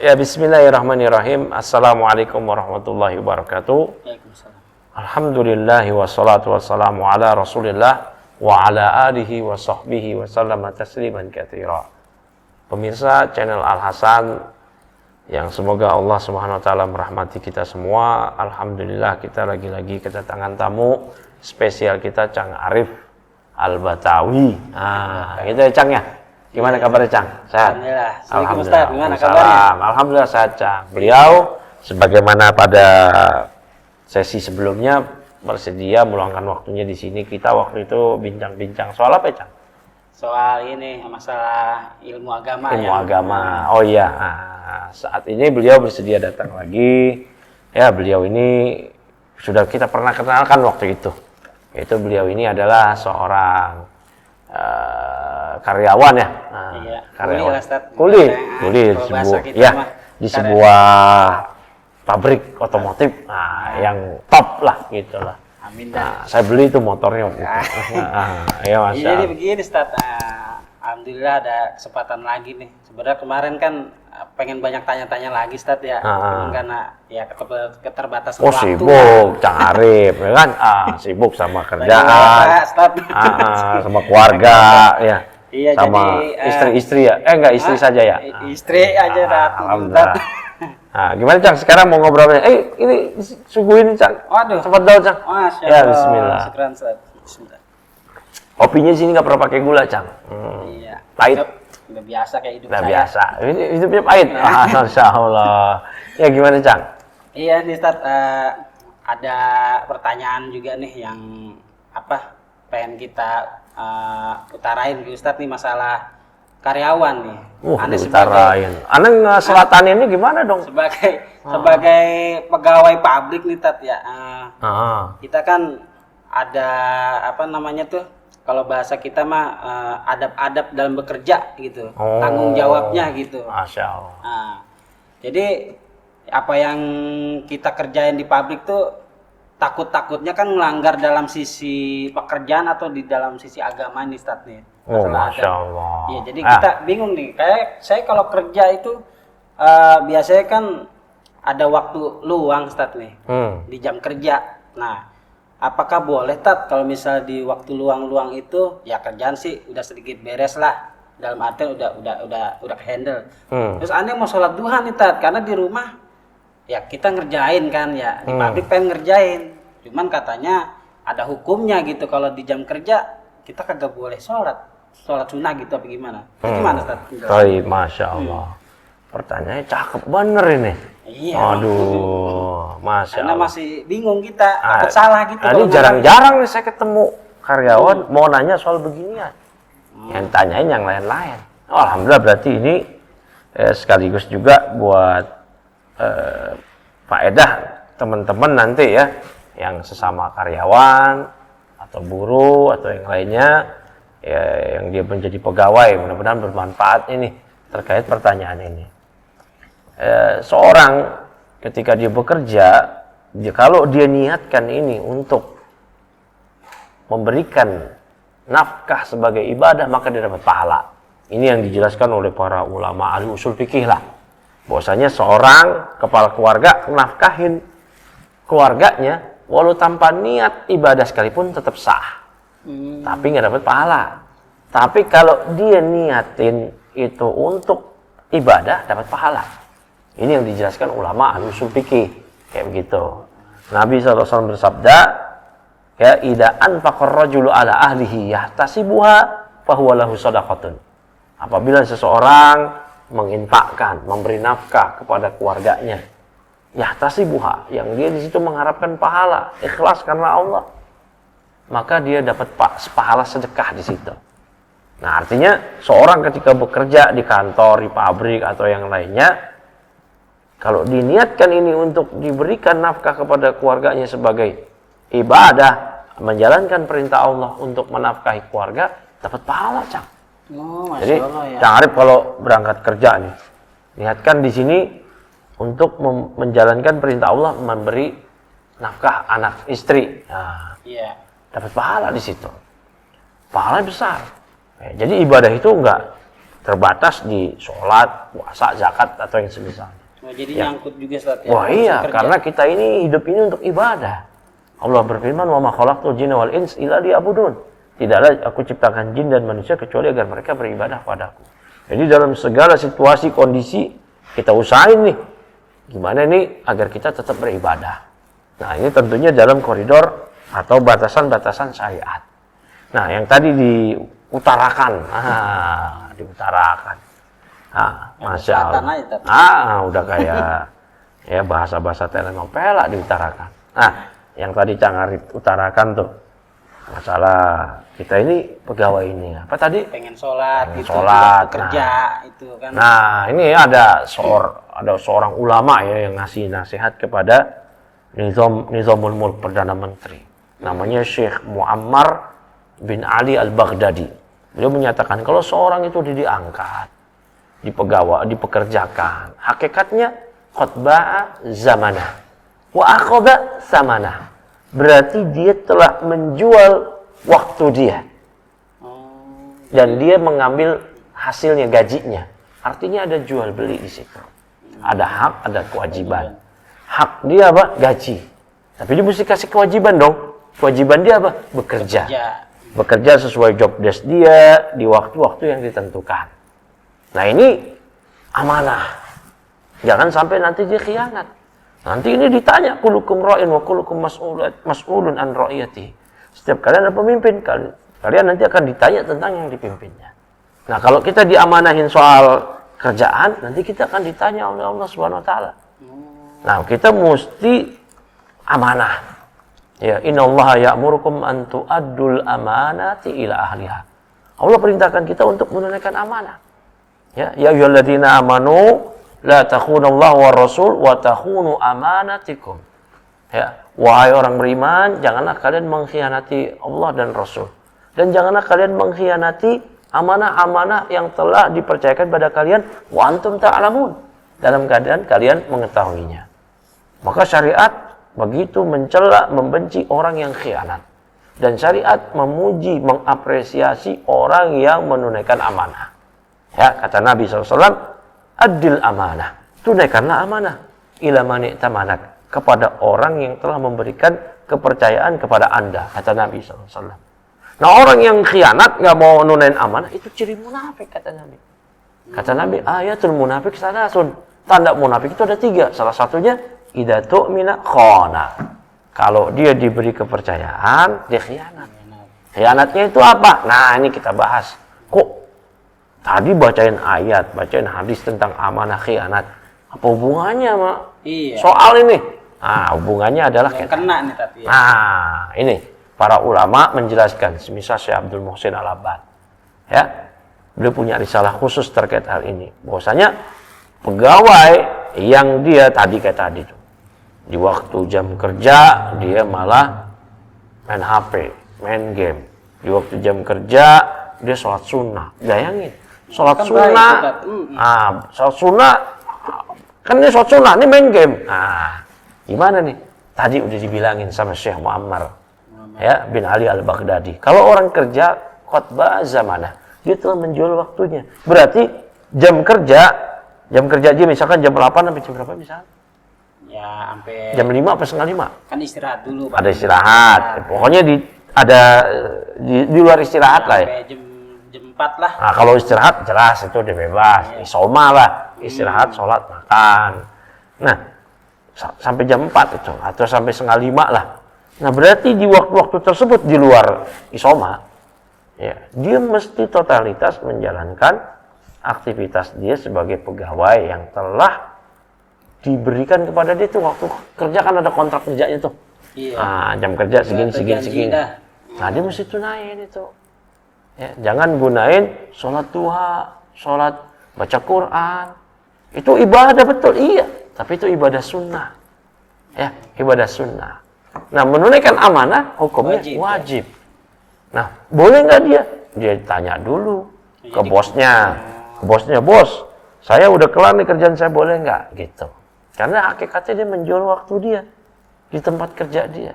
Ya, bismillahirrahmanirrahim. Assalamualaikum warahmatullahi wabarakatuh. Waalaikumsalam. Alhamdulillahi wassalatu wassalamu ala rasulillah wa ala alihi wa sahbihi wa sallama tasliman katsira. Pemirsa channel Al-Hasan yang semoga Allah Subhanahu wa taala merahmati kita semua. Alhamdulillah kita lagi-lagi kedatangan tamu spesial kita, Cang Arif Al-Batawi. Gitu ya Cang ya. Gimana kabarnya Cang? Sehat? Alhamdulillah. Assalamualaikum Alhamdulillah. Ustaz, gimana kabarnya? Alhamdulillah sehat Cang. Beliau sebagaimana pada sesi sebelumnya bersedia meluangkan waktunya di sini. Kita waktu itu bincang-bincang soal apa ya Cang? Soal ini masalah ilmu agama. Ilmu agama. Oh iya. Saat ini beliau bersedia datang lagi. Ya, beliau ini sudah kita pernah kenalkan waktu itu. Yaitu beliau ini adalah seorang karyawan ya. Iya. Karyawan. Kuli di sebuah pabrik otomotif. Yang top lah gitu lah. Amin. Saya beli itu motornya. Ya Mas. Jadi begini Ustaz, alhamdulillah ada kesempatan lagi nih. Sebenarnya kemarin kan pengen banyak tanya-tanya lagi Ustaz ya. Cuman karena ya keterbatasan waktu. Sibuk, Cang Arif ya kan? Sibuk sama kerjaan. Sama keluarga ya. Iya, sama jadi istri-istri ya. Enggak istri saja ya. Istri aja Alhamdulillah. Gimana Cang? Sekarang mau ngobrol apa? Ini suguhin Cang. Waduh. Cepat dong Cang. Masya Ya Allah. bismillah. Syukran, Ustaz. Bismillah. Kopinya sini nggak pernah pakai gula Cang. Iya. Pahit. Udah biasa kayak hidup Udah saya. biasa. Ini hidupnya pahit. Masya Allah. Ya gimana Cang? Iya nih Ustaz, ada pertanyaan juga nih yang pengen kita utarain ke Ustaz nih masalah karyawan nih. Anda Utarain. Anda selatan ini gimana dong? sebagai pegawai pabrik nih Tat ya. Kita kan ada kalau bahasa kita mah adab-adab dalam bekerja gitu. Tanggung jawabnya gitu. Masya Allah. Jadi apa yang kita kerjain di pabrik tuh takutnya kan melanggar dalam sisi pekerjaan atau di dalam sisi agama nih Ustaz nih. Masya Allah. Iya, jadi kita bingung nih. Kayak saya kalau kerja itu biasanya kan ada waktu luang Ustaz nih. Di jam kerja. Nah, apakah boleh Tat kalau misal di waktu luang-luang itu ya kerjaan sih udah sedikit beres lah. Dalam artian udah handle. Terus Anda mau sholat duha nih Tat, karena di rumah ya kita ngerjain kan ya. Di pabrik pengen ngerjain. Cuman katanya ada hukumnya gitu, kalau di jam kerja kita kagak boleh sholat sunnah gitu apa gimana? Gimana Ustaz? Baik, Masya Allah. Pertanyaannya cakep bener ini. Iya. Aduh, Masya Karena Allah. masih bingung kita, takut salah gitu. Ini jarang-jarang nih saya ketemu karyawan mau nanya soal beginian. Yang tanyain yang lain-lain. Alhamdulillah berarti ini sekaligus juga buat faedah teman-teman nanti ya, yang sesama karyawan atau buruh atau yang lainnya ya, yang dia menjadi pegawai, mudah-mudahan bermanfaat ini terkait pertanyaan ini. Seorang ketika dia bekerja, kalau dia niatkan ini untuk memberikan nafkah sebagai ibadah, maka dia dapat pahala. Ini yang dijelaskan oleh para ulama ahli usul fikih lah. Bahwasanya seorang kepala keluarga nafkahin keluarganya walau tanpa niat ibadah sekalipun tetap sah. Tapi nggak dapat pahala. Tapi kalau dia niatin itu untuk ibadah, dapat pahala. Ini yang dijelaskan ulama ahli usul fikih kayak begitu. Nabi SAW bersabda, ya idza anfaqar rajulu ala ahlihi yahtasibuha fahuwa lahu shadaqatun. Apabila seseorang menginfakkan, memberi nafkah kepada keluarganya, yahtasibuha, yang dia di situ mengharapkan pahala, ikhlas karena Allah, maka dia dapat pahala sedekah di situ. Nah, artinya seorang ketika bekerja di kantor, di pabrik atau yang lainnya, kalau diniatkan ini untuk diberikan nafkah kepada keluarganya sebagai ibadah, menjalankan perintah Allah untuk menafkahi keluarga, dapat pahala, Cang. Jadi, ya. Cang Arif kalau berangkat kerja nih, niatkan di sini untuk menjalankan perintah Allah, memberi nafkah anak istri. Nah, dapat pahala di situ. Pahala besar. Jadi ibadah itu terbatas di sholat, puasa, zakat atau yang semisalnya. Oh, jadi nyangkut juga Ustaz ya. Wah iya, Kerja. karena kita ini hidup ini untuk ibadah. Allah berfirman, "Wa ma khalaqtul jinna wal ins illa liya'budun." Tidaklah aku ciptakan jin dan manusia kecuali agar mereka beribadah padaku. Jadi dalam segala situasi, kondisi, kita usahain nih. Gimana nih agar kita tetap beribadah. Nah ini tentunya dalam koridor atau batasan-batasan syariat. Nah yang tadi diutarakan. Diutarakan. Masya Allah. Udah kayak ya bahasa-bahasa telenovela diutarakan. Nah yang tadi Cang Arif utarakan tuh. Masalah kita ini pegawai ini apa tadi? Pengen sholat, pengen gitu, sholat, kerja itu kan. Nah ini ada seorang ulama ya yang ngasih nasihat kepada Nizamul Mulk Perdana Menteri. Namanya Syekh Muammar bin Ali Al-Baghdadi. Beliau menyatakan kalau seorang itu diangkat, dipekerjakan, hakikatnya khutbah zamanah wa akhadha samanah. Berarti dia telah menjual waktu dia. Dan dia mengambil hasilnya, gajinya. Artinya ada jual beli di situ. Ada hak, ada kewajiban. Hak dia apa? Gaji. Tapi dia mesti kasih kewajiban dong. Kewajiban dia apa? Bekerja. Bekerja sesuai job desk dia di waktu-waktu yang ditentukan. Nah ini amanah. Jangan sampai nanti dia khianat. Nanti ini ditanya, kulukum ra'in wa kulukum mas'ulun an ra'iyati. Setiap kalian ada pemimpin, kalian nanti akan ditanya tentang yang dipimpinnya. Nah, kalau kita diamanahin soal kerjaan, nanti kita akan ditanya oleh Allah Subhanahu wa taala. Nah, kita mesti amanah. Ya, innallaha ya'murukum an tu'addul amanati ila ahliha. Allah perintahkan kita untuk menunaikan amanah. Ya ayyuhalladzina amanu la takhunallaha wa rasul wa takhunu amanatikum. Ya, wahai orang beriman, janganlah kalian mengkhianati Allah dan Rasul. Dan janganlah kalian mengkhianati amanah-amanah yang telah dipercayakan pada kalian wa antum ta'lamun. Dalam keadaan kalian mengetahuinya. Maka syariat begitu mencela, membenci orang yang khianat. Dan syariat memuji, mengapresiasi orang yang menunaikan amanah. Ya, kata Nabi SAW, adil amanah, tunaikanlah amanah ila man i'tamanak, kepada orang yang telah memberikan kepercayaan kepada Anda, kata Nabi SAW. Nah orang yang khianat nggak mau nunain amanah itu ciri munafik, kata Nabi. Kata Nabi, ayatul munafik salasun, tanda munafik itu ada 3. Salah satunya idza tu'mina khana, kalau dia diberi kepercayaan dia khianat. Khianatnya itu apa? Nah ini kita bahas. Kok tadi bacain ayat, bacain hadis tentang amanah khianat. Apa hubungannya sama soal ini? Nah, hubungannya adalah yang kena nih tapi. Ya. Nah, ini para ulama menjelaskan, semisal Syekh Abdul Muhsin Al-Abbad. Ya. Beliau punya risalah khusus terkait hal ini. Bahwasanya pegawai yang dia tadi kayak tadi tuh. Di waktu jam kerja dia malah main HP, main game. Di waktu jam kerja dia sholat sunnah. Bayangin. Sholat sunnah, sholat sunnah, kan ini sholat sunnah, ini main game. Nah, gimana nih? Tadi udah dibilangin sama Syekh Muammar ya, bin Ali Al-Baghdadi. Kalau orang kerja, khutbah zamanah, dia telah menjual waktunya. Berarti jam kerja dia misalkan jam 8 sampai jam berapa misalkan? Ya, sampai jam 5 apa setengah 5? Kan istirahat dulu. Ada istirahat. Pokoknya di luar istirahat lah ya. Jam 4 lah. Nah, kalau istirahat jelas itu udah bebas. Isoma lah, istirahat, sholat, makan. Nah, sampai jam 4 itu atau sampai setengah 5 lah. Nah, berarti di waktu-waktu tersebut di luar isoma, ya, dia mesti totalitas menjalankan aktivitas dia sebagai pegawai yang telah diberikan kepada dia tuh waktu kerja, kan ada kontrak kerjanya tuh. Iya. Nah, jam kerja segini. Nah, dia mesti tunain itu. Ya, jangan gunain sholat duha, sholat baca Quran. Itu ibadah betul, iya. Tapi itu ibadah sunnah. Ya, ibadah sunnah. Nah, menunaikan amanah hukumnya wajib. Nah, boleh nggak dia? Dia tanya dulu ke bosnya. Ke bosnya, bos, saya udah kelar nih kerjaan saya, boleh nggak? Gitu. Karena hakikatnya dia menjual waktu dia di tempat kerja dia.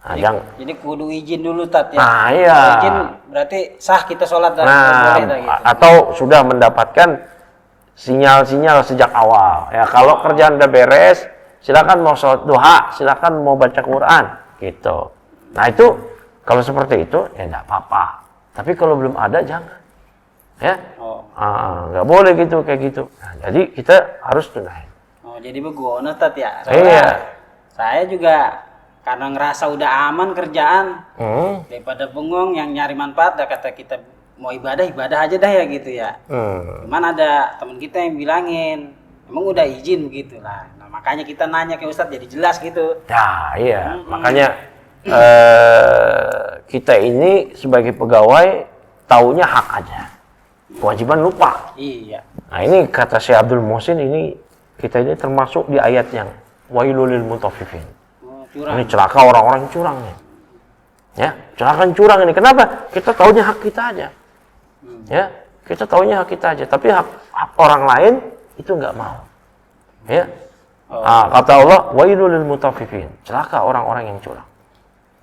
Nah, jadi kudu izin dulu Tat ya. Nah, iya. Kalau izin berarti sah kita sholat dan boleh dah, gitu. Atau sudah mendapatkan sinyal-sinyal sejak awal. Ya, kalau kerjaan udah beres, silakan mau sholat duha, silakan mau baca Quran, gitu. Nah, itu kalau seperti itu ya enggak apa-apa. Tapi kalau belum ada jangan. Ya. Nggak boleh gitu kayak gitu. Nah, jadi kita harus tunaikan. Oh, jadi begono Tat ya. Iya. Saya juga karena ngerasa udah aman kerjaan, daripada bengong yang nyari manfaat, dah kata kita mau ibadah aja dah ya gitu ya. Cuman ada teman kita yang bilangin, emang udah izin begitu lah. Nah, makanya kita nanya ke Ustadz jadi jelas gitu. Ya iya, makanya kita ini sebagai pegawai taunya hak aja, kewajiban lupa. Iya. Nah ini kata Syekh Abdul Muhsin, ini kita ini termasuk di ayat yang wailul lil mutaffifin. Ini celaka orang-orang yang curang nih. Ya, celaka curang ini. Kenapa? Kita taunya hak kita aja. Ya, kita taunya hak kita aja. Tapi hak orang lain itu nggak mau. Ya. Kata Allah, wailul lil mutaffifin. Celaka orang-orang yang curang.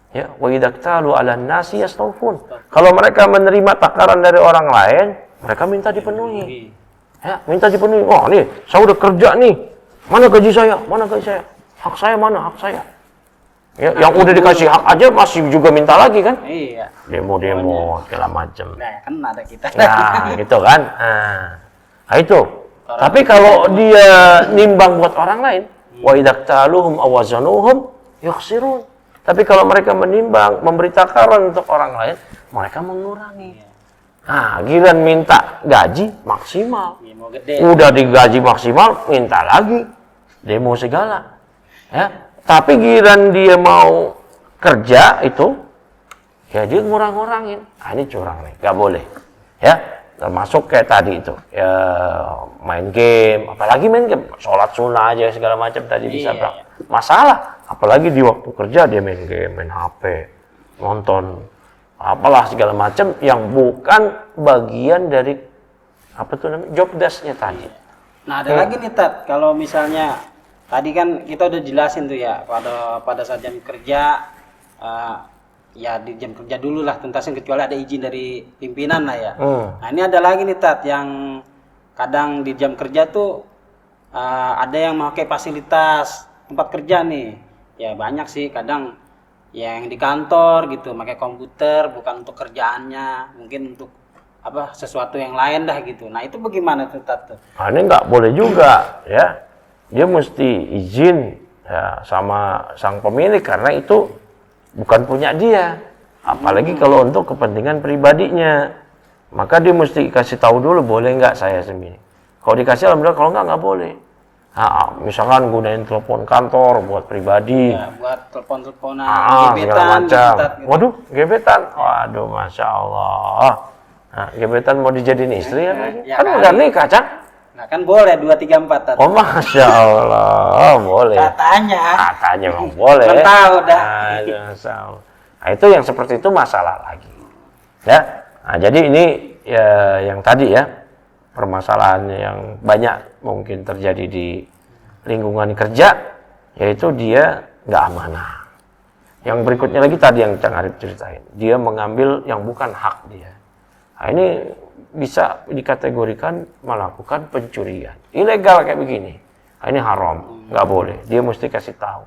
Ya, wa idaktalu 'alan nasi yastawfun. Kalau mereka menerima takaran dari orang lain, mereka minta dipenuhi. Ya, minta dipenuhi. Oh, nih, saya udah kerja nih. Mana gaji saya? Mana gaji saya? Hak saya mana? Hak saya. Ya, yang udah dikasih hak aja masih juga minta lagi kan? Iya. Demo-demo segala macam. Nah, kan ada kita. Nah, gitu kan? Nah, itu. Tapi kalau dia nimbang buat orang lain, wa idaktaluhum awazanuhum yukhsirun. Tapi kalau mereka menimbang, memberi takaran untuk orang lain, mereka mengurangi. Nah, giliran minta gaji maksimal. Udah digaji maksimal, minta lagi. Demo segala. Ya. Tapi giliran dia mau kerja itu, ya dia ngurang-ngurangin. Nah, ini curang nih, nggak boleh. Ya, termasuk kayak tadi itu, ya main game, apalagi main game, sholat sunnah aja segala macam tadi bisa berang. Masalah, apalagi di waktu kerja dia main game, main HP, nonton, apalah segala macam yang bukan bagian dari apa tuh namanya job desk-nya tadi. Nah, ada lagi nih Tat, kalau misalnya tadi kan kita udah jelasin tuh ya pada saat jam kerja, ya di jam kerja dulu lah tuntasin kecuali ada izin dari pimpinan lah ya. Nah ini ada lagi nih Tat yang kadang di jam kerja tuh ada yang memakai fasilitas tempat kerja nih. Ya banyak sih kadang yang di kantor gitu pakai komputer bukan untuk kerjaannya, mungkin untuk apa sesuatu yang lain dah gitu. Nah itu bagaimana tuh Tat? Nah, ini nggak boleh juga ya. Dia mesti izin ya, sama sang pemilik karena itu bukan punya dia. Apalagi kalau untuk kepentingan pribadinya. Maka dia mesti kasih tahu dulu boleh nggak saya sendiri. Kalau dikasih alhamdulillah, kalau nggak boleh. Nah, misalkan gunain telepon kantor buat pribadi. Ya, buat telepon-teleponan, gebetan gitu. Waduh, gebetan. Waduh, Masya Allah. Nah, gebetan mau dijadiin istri ya? Kan udah nikah, Cang. Nah kan boleh 2, 3, 4. Oh Masya Allah, boleh. Katanya memang boleh. Kan tahu dah. Nah, itu yang seperti itu masalah lagi. Ya. Nah, jadi ini ya yang tadi ya permasalahan yang banyak mungkin terjadi di lingkungan kerja, yaitu dia nggak amanah. Yang berikutnya lagi tadi yang Cang Arif ceritain, dia mengambil yang bukan hak dia. Nah, ini bisa dikategorikan melakukan pencurian ilegal kayak begini. Nah, ini haram, nggak boleh. Dia mesti kasih tahu,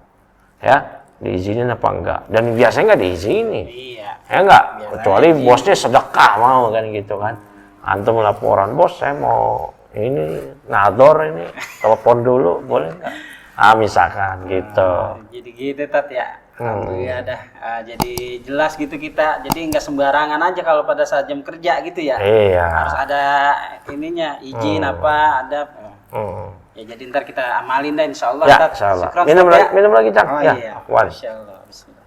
ya diizinin apa enggak. Dan biasanya nggak diizinin, ya enggak. Kecuali bosnya sedekah mau kan gitu kan. Antum laporan bos, saya mau ini nador ini, telepon dulu boleh nggak? Ah misalkan gitu. Jadi gitu Tat ya. Alhamdulillah dah. Jadi jelas gitu kita. Jadi nggak sembarangan aja kalau pada saat jam kerja gitu ya. Iya. Harus ada ininya, izin apa, ada. Ya jadi ntar kita amalin dah insyaallah. Ya, insyaallah. Minum lagi Cang. Oh ya. iya. Wan. Insyaallah. Bismillah.